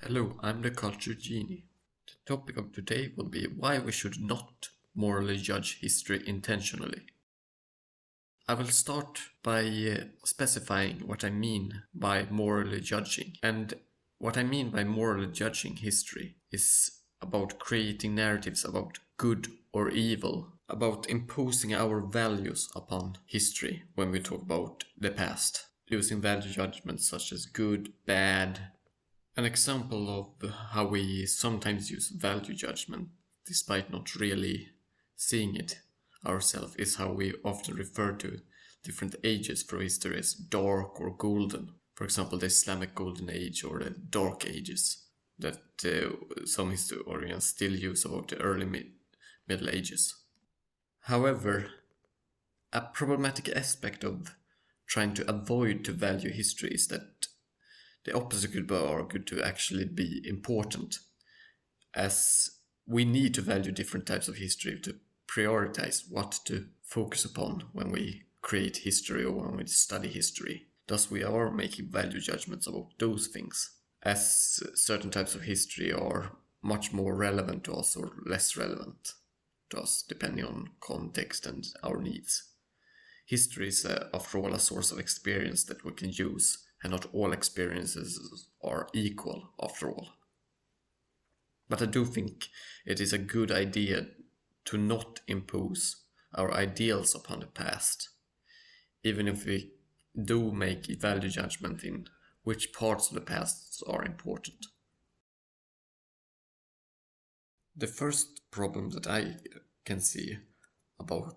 Hello, I'm the Culture Genie. The topic of today will be why we should not morally judge history intentionally. I will start by specifying what I mean by morally judging. And what I mean by morally judging history is about creating narratives about good or evil, about imposing our values upon history when we talk about the past, using value judgments such as good, bad. An example of how we sometimes use value judgment despite not really seeing it ourselves is how we often refer to different ages through history as dark or golden. For example, the Islamic Golden Age or the Dark Ages that some historians still use about the early Middle Ages. However, a problematic aspect of trying to avoid to value history is that the opposite could be argued to actually be important, as we need to value different types of history to prioritize what to focus upon when we create history or when we study history. Thus, we are making value judgments about those things, as certain types of history are much more relevant to us or less relevant to us, depending on context and our needs. History is, after all, a source of experience that we can use, and not all experiences are equal, after all. But I do think it is a good idea to not impose our ideals upon the past, even if we do make value judgment in which parts of the past are important. The first problem that I can see about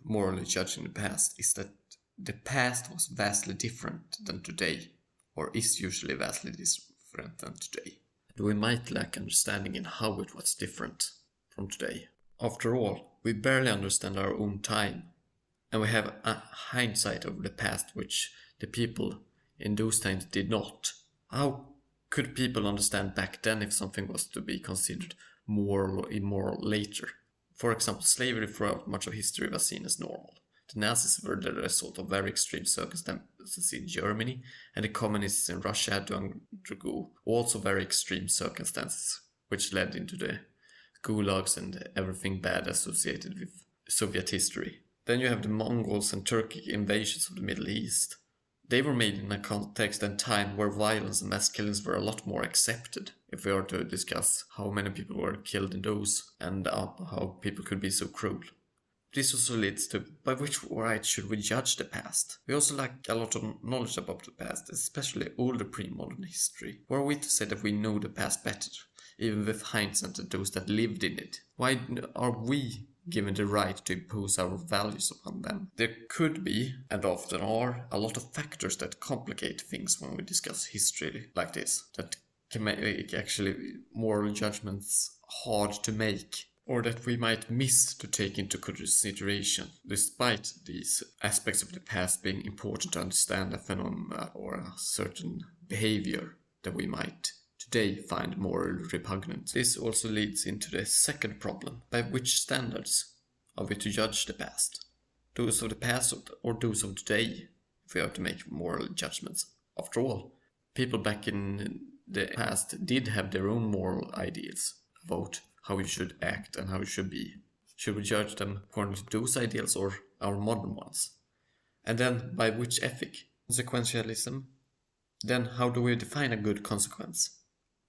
morally judging the past is that the past was vastly different than today, or is usually vastly different than today. And we might lack understanding in how it was different from today. After all, we barely understand our own time, and we have a hindsight over the past which the people in those times did not. How could people understand back then if something was to be considered moral or immoral later? For example, slavery throughout much of history was seen as normal. The Nazis were the result of very extreme circumstances in Germany, and the communists in Russia had to undergo also very extreme circumstances, which led into the gulags and everything bad associated with Soviet history. Then you have the Mongols and Turkic invasions of the Middle East. They were made in a context and time where violence and mass killings were a lot more accepted, if we are to discuss how many people were killed in those and how people could be so cruel. This also leads to, by which right should we judge the past? We also lack a lot of knowledge about the past, especially older pre-modern history. Who are we to say that we know the past better, even with hindsight to those that lived in it? Why are we given the right to impose our values upon them? There could be, and often are, a lot of factors that complicate things when we discuss history like this, that can make actually moral judgments hard to make, or that we might miss to take into consideration, despite these aspects of the past being important to understand a phenomenon or a certain behavior that we might today find morally repugnant. This also leads into the second problem. By which standards are we to judge the past? Those of the past or those of today, if we are to make moral judgments? After all, people back in the past did have their own moral ideals about how we should act and how we should be. Should we judge them according to those ideals or our modern ones? And then by which ethic? Consequentialism? Then how do we define a good consequence?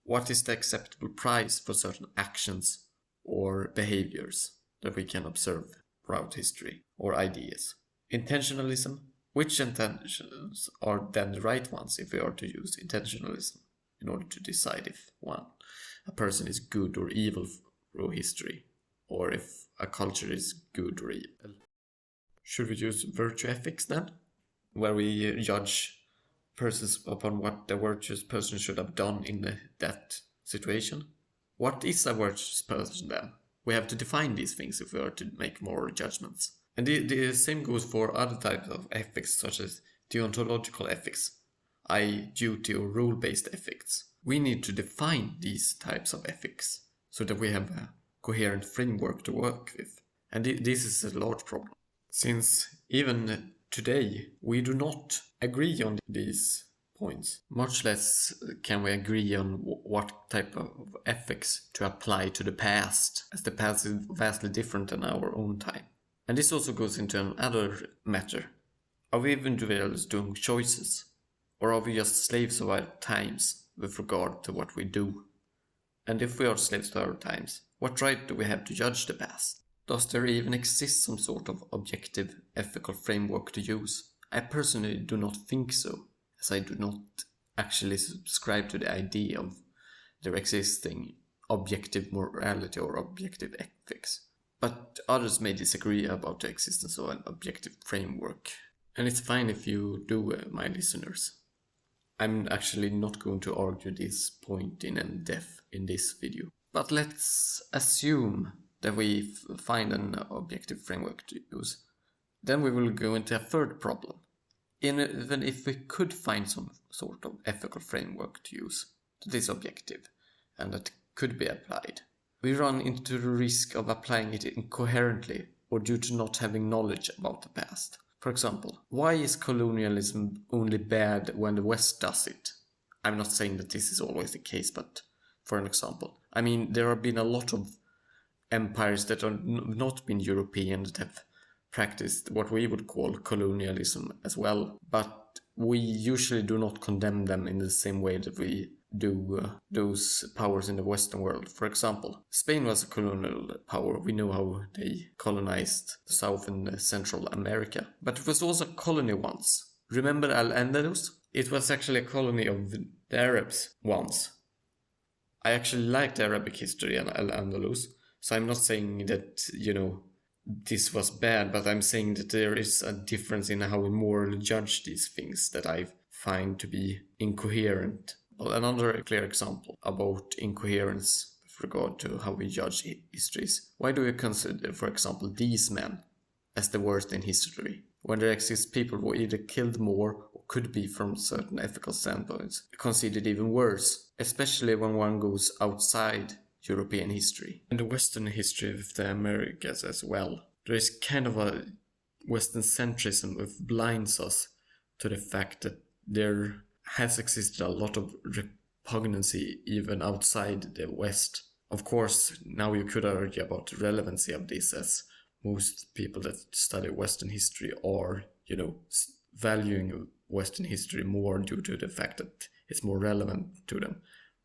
What is the acceptable price for certain actions or behaviors that we can observe throughout history, or ideas? Intentionalism? Which intentions are then the right ones if we are to use intentionalism in order to decide if a person is good or evil through history, or if a culture is good or evil? Should we use virtue ethics then, where we judge persons upon what the virtuous person should have done in that situation? What is a virtuous person then? We have to define these things if we are to make moral judgments. And the same goes for other types of ethics, such as deontological ethics, i.e. duty or rule-based ethics. We need to define these types of ethics so that we have a coherent framework to work with. And this is a large problem, since even today we do not agree on these points. Much less can we agree on what type of ethics to apply to the past, as the past is vastly different than our own time. And this also goes into another matter. Are we individuals doing choices? Or are we just slaves of our times with regard to what we do? And if we are slaves to our times, what right do we have to judge the past? Does there even exist some sort of objective ethical framework to use? I personally do not think so, as I do not actually subscribe to the idea of there existing objective morality or objective ethics. But others may disagree about the existence of an objective framework. And it's fine if you do, my listeners. I'm actually not going to argue this point in depth in this video. But let's assume that we find an objective framework to use. Then we will go into a third problem. Even if we could find some sort of ethical framework to use that is objective and that could be applied, we run into the risk of applying it incoherently or due to not having knowledge about the past. For example, why is colonialism only bad when the West does it? I'm not saying that this is always the case, but for an example. I mean, there have been a lot of empires that have not been European that have practiced what we would call colonialism as well, but we usually do not condemn them in the same way that we do those powers in the Western world. For example, Spain was a colonial power. We know how they colonized South and Central America, but it was also a colony once. Remember Al-Andalus? It was actually a colony of the Arabs once. I actually liked Arabic history and Al-Andalus, so I'm not saying that, this was bad, but I'm saying that there is a difference in how we morally judge these things that I find to be incoherent. Well, another clear example about incoherence with regard to how we judge histories. Why do we consider, for example, these men as the worst in history, when there exist people who either killed more or could be, from certain ethical standpoints, considered even worse, especially when one goes outside European history and the Western history of the Americas as well? There is kind of a Western centrism which blinds us to the fact that there has existed a lot of repugnancy even outside the West. Of course, now you could argue about the relevancy of this, as most people that study Western history are, valuing Western history more due to the fact that it's more relevant to them.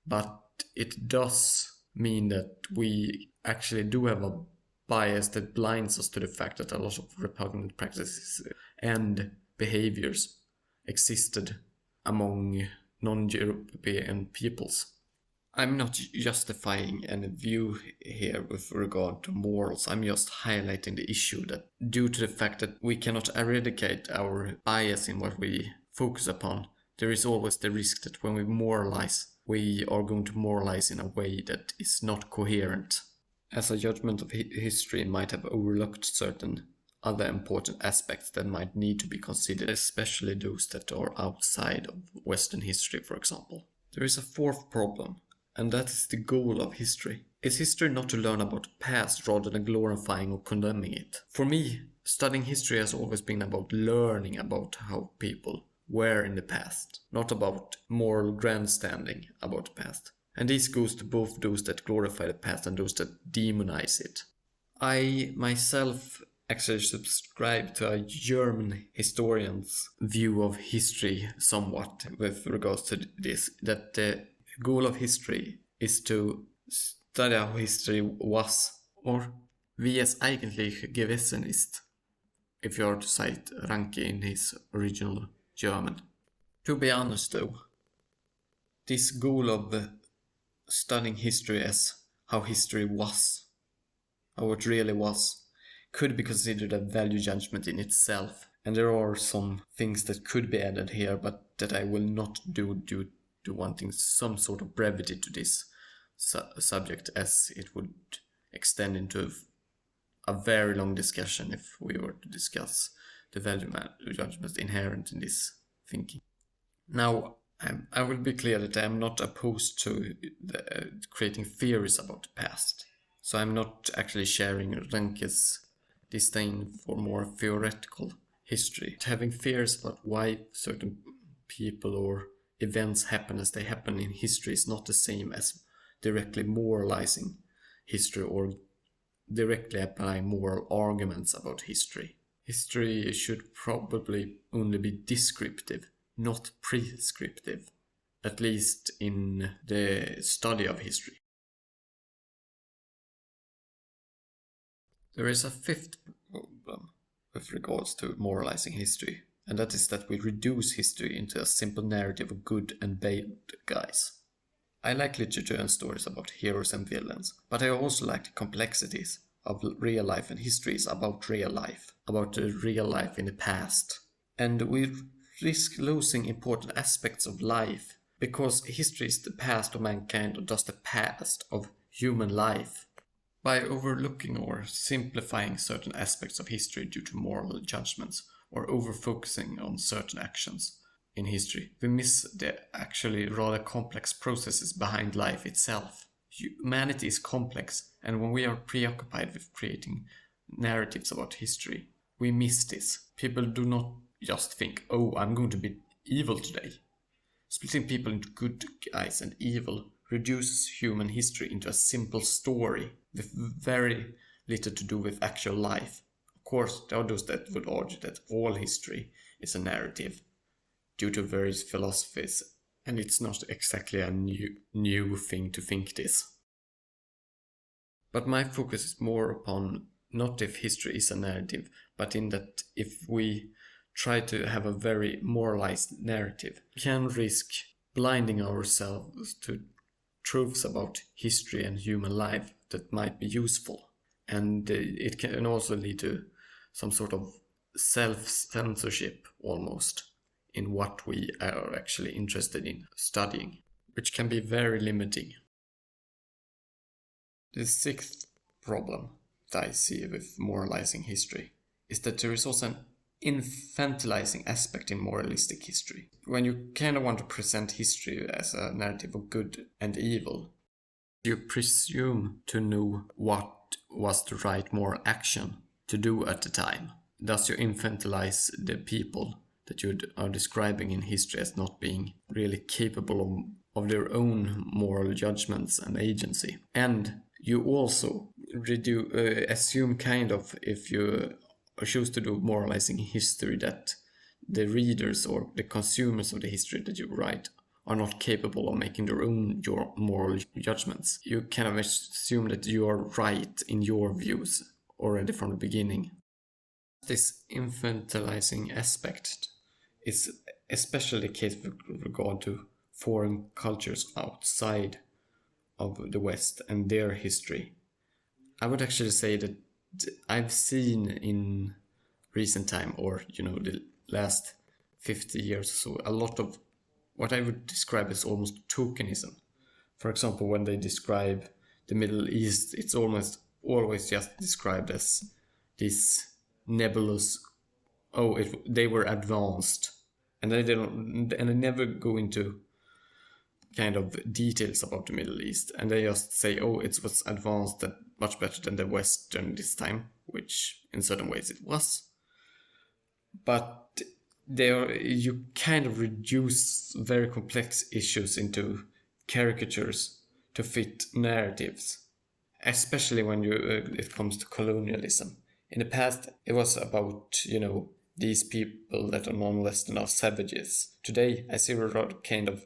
But it does mean that we actually do have a bias that blinds us to the fact that a lot of repugnant practices and behaviors existed among non-European peoples. I'm not justifying any view here with regard to morals. I'm just highlighting the issue that due to the fact that we cannot eradicate our bias in what we focus upon, there is always the risk that when we moralize, we are going to moralize in a way that is not coherent, as a judgment of history might have overlooked certain other important aspects that might need to be considered, especially those that are outside of Western history, for example. There is a fourth problem, and that is the goal of history. Is history not to learn about the past rather than glorifying or condemning it? For me, studying history has always been about learning about how people were in the past, not about moral grandstanding about the past. And this goes to both those that glorify the past and those that demonize it. I myself actually subscribe to a German historian's view of history somewhat with regards to this, that the goal of history is to study how history was, or wie es eigentlich gewesen ist, if you are to cite Ranke in his original German. To be honest though, this goal of studying history as how history was, how it really was, could be considered a value judgment in itself. And there are some things that could be added here, but that I will not do due to wanting some sort of brevity to this subject, as it would extend into a very long discussion if we were to discuss the value judgments inherent in this thinking. Now, I will be clear that I am not opposed to creating theories about the past. So I'm not actually sharing Ranke's disdain for more theoretical history. Having fears about why certain people or events happen as they happen in history is not the same as directly moralizing history or directly applying moral arguments about history. History should probably only be descriptive, not prescriptive, at least in the study of history. There is a fifth problem with regards to moralizing history, and that is that we reduce history into a simple narrative of good and bad guys. I like literature and stories about heroes and villains, but I also like the complexities of real life, and history is about real life, about the real life in the past. And we risk losing important aspects of life, because history is the past of mankind, or just the past of human life. By overlooking or simplifying certain aspects of history due to moral judgments, or over-focusing on certain actions in history, we miss the actually rather complex processes behind life itself. Humanity is complex, and when we are preoccupied with creating narratives about history, we miss this. People do not just think, oh, I'm going to be evil today. Splitting people into good guys and evil reduces human history into a simple story with very little to do with actual life. Of course, there are those that would argue that all history is a narrative due to various philosophies, and it's not exactly a new thing to think this. But my focus is more upon not if history is a narrative, but in that if we try to have a very moralized narrative, we can risk blinding ourselves to truths about history and human life that might be useful. And it can also lead to some sort of self-censorship almost in what we are actually interested in studying, which can be very limiting. The sixth problem that I see with moralizing history is that there is also an infantilizing aspect in moralistic history. When you kind of want to present history as a narrative of good and evil, you presume to know what was the right moral action to do at the time. Thus you infantilize the people that you are describing in history as not being really capable of their own moral judgments and agency. And you also assume kind of, if you choose to do moralizing history, that the readers or the consumers of the history that you write are not capable of making their own moral judgments. You kind of assume that you are right in your views already from the beginning. This infantilizing aspect is especially the case with regard to foreign cultures outside of the West and their history. I would actually say that I've seen in recent time, or the last 50 years or so, a lot of what I would describe as almost tokenism. For example, when they describe the Middle East, it's almost always just described as this nebulous, they were advanced, and they never go into kind of details about the Middle East, and they just say, it was advanced and much better than the West during this time, which in certain ways it was. But you kind of reduce very complex issues into caricatures to fit narratives, especially when it comes to colonialism. In the past, it was about, these people that are non-Western are savages. Today, I see a kind of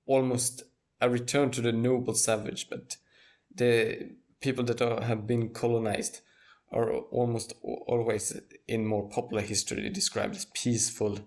almost a return to the noble savage, but the people that have been colonized are almost always in more popular history described as peaceful,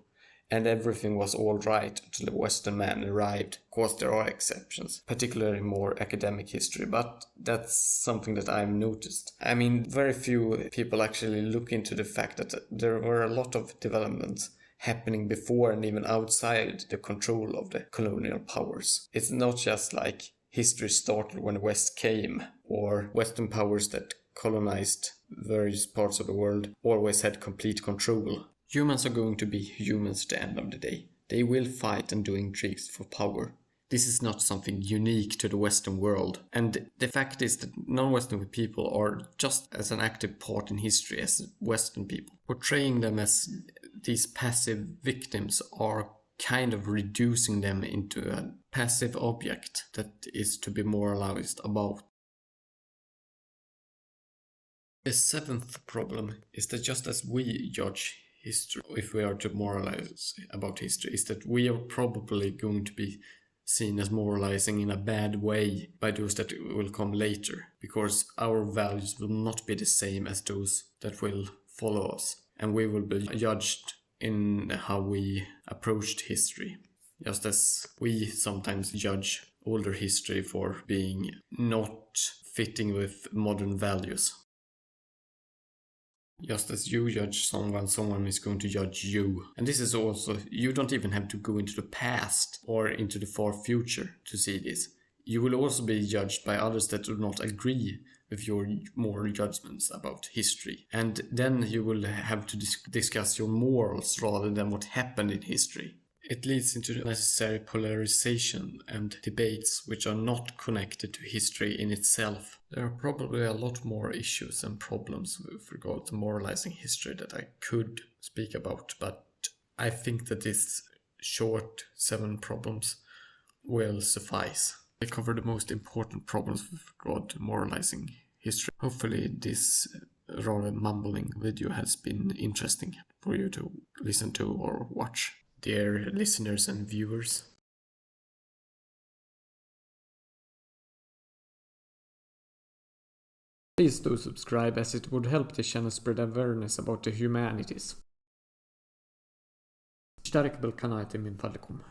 and everything was all right until the Western man arrived. Of course, there are exceptions, particularly in more academic history, but that's something that I've noticed. I mean, very few people actually look into the fact that there were a lot of developments happening before and even outside the control of the colonial powers. It's not just like history started when the West came, or Western powers that colonized various parts of the world always had complete control. Humans are going to be humans at the end of the day. They will fight and do intrigues for power. This is not something unique to the Western world. And the fact is that non-Western people are just as an active part in history as Western people. Portraying them as these passive victims are kind of reducing them into a passive object that is to be moralized about. The seventh problem is that just as we judge history, if we are to moralize about history, is that we are probably going to be seen as moralizing in a bad way by those that will come later, because our values will not be the same as those that will follow us, and we will be judged in how we approached history, just as we sometimes judge older history for being not fitting with modern values. Just as you judge someone, someone is going to judge you. And this is also, you don't even have to go into the past or into the far future to see this. You will also be judged by others that do not agree with your moral judgments about history. And then you will have to discuss your morals rather than what happened in history. It leads into necessary polarization and debates which are not connected to history in itself. There are probably a lot more issues and problems with regard to moralizing history that I could speak about, but I think that this short 7 problems will suffice. I cover the most important problems with regard to moralizing history. Hopefully this rather mumbling video has been interesting for you to listen to or watch. Dear listeners and viewers. Please do subscribe, as it would help the channel spread awareness about the humanities. اشترك بالقناة من فضلكم.